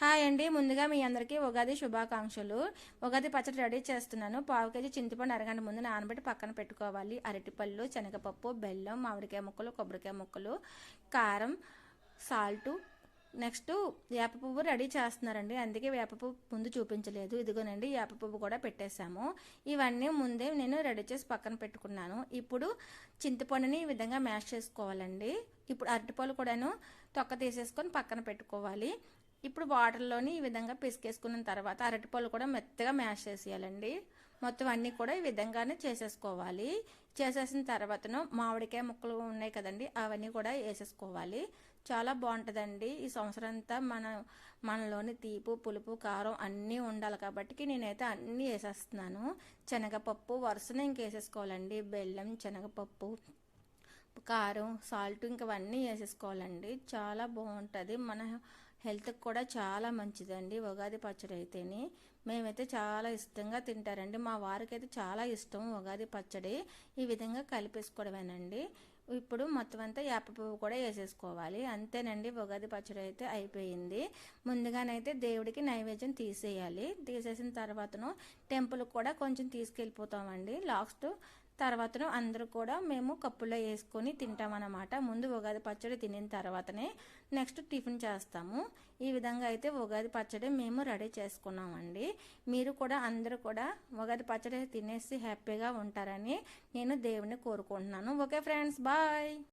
Hi అండి. ముందుగా మీ అందరికీ ఉగాది శుభాకాంక్షలు. ఉగాది పచ్చడి రెడీ చేస్తున్నాను. పావు కేజీ చింతపండు అరగంట ముందు నానబెట్టి పక్కన పెట్టుకోవాలి. అరటిపళ్ళు, శనగపప్పు, బెల్లం, మామిడికాయ ముక్కలు, కొబ్బరికాయ ముక్కలు, కారం, సాల్టు, నెక్స్ట్ వేప పువ్వు రెడీ చేస్తున్నారండి. అందుకే వేప పువ్వు ముందు చూపించలేదు. ఇదిగోనండి వేప పువ్వు కూడా పెట్టేశాము. ఇవన్నీ ముందే నేను రెడీ చేసి పక్కన పెట్టుకున్నాను. ఇప్పుడు చింతపండుని ఈ విధంగా మ్యాష్ చేసుకోవాలండి. ఇప్పుడు అరటిపళ్ళు కూడాను తొక్క తీసేసుకొని పక్కన పెట్టుకోవాలి. ఇప్పుడు వాటర్లోని ఈ విధంగా పిసికేసుకున్న తర్వాత అరటిపళ్ళు కూడా మెత్తగా మ్యాష్ చేసేయాలండి. మొత్తం అన్నీ కూడా ఈ విధంగానే చేసేసుకోవాలి. చేసేసిన తర్వాతను మామిడికాయ ముక్కలు ఉన్నాయి కదండి, అవన్నీ కూడా వేసేసుకోవాలి. చాలా బాగుంటుందండి. ఈ సంవత్సరం అంతా మనలోని తీపు, పులుపు, కారం అన్నీ ఉండాలి కాబట్టి నేనైతే అన్నీ వేసేస్తున్నాను. శనగపప్పు వరుసనే ఇంకేసేసుకోవాలండి. బెల్లం, శనగపప్పు, కారం, సాల్ట్ ఇంకవన్నీ వేసేసుకోవాలండి. చాలా బాగుంటుంది. మన హెల్త్కి కూడా చాలా మంచిదండి ఉగాది పచ్చడి అయితేని. మేమైతే చాలా ఇష్టంగా తింటారండి. మా వారికి అయితే చాలా ఇష్టం ఉగాది పచ్చడి. ఈ విధంగా కలిపేసుకోవడమేనండి. ఇప్పుడు మొత్తం అంతా వేప పువ్వు కూడా వేసేసుకోవాలి. అంతేనండి, ఉగాది పచ్చడి అయితే అయిపోయింది. ముందుగానైతే దేవుడికి నైవేద్యం తీసేయాలి. తీసేసిన తర్వాతను టెంపుల్కి కూడా కొంచెం తీసుకెళ్ళిపోతామండి. లాస్ట్ తర్వాతను అందరూ కూడా మేము కప్పులో వేసుకొని తింటామన్నమాట. ముందు ఉగాది పచ్చడి తినిన తర్వాతనే నెక్స్ట్ టిఫిన్ చేస్తాము. ఈ విధంగా అయితే ఉగాది పచ్చడి మేము రెడీ చేసుకున్నామండి. మీరు కూడా అందరూ కూడా ఉగాది పచ్చడి తినేసి హ్యాపీగా ఉంటారని నేను దేవుని కోరుకుంటున్నాను. Okay friends, bye.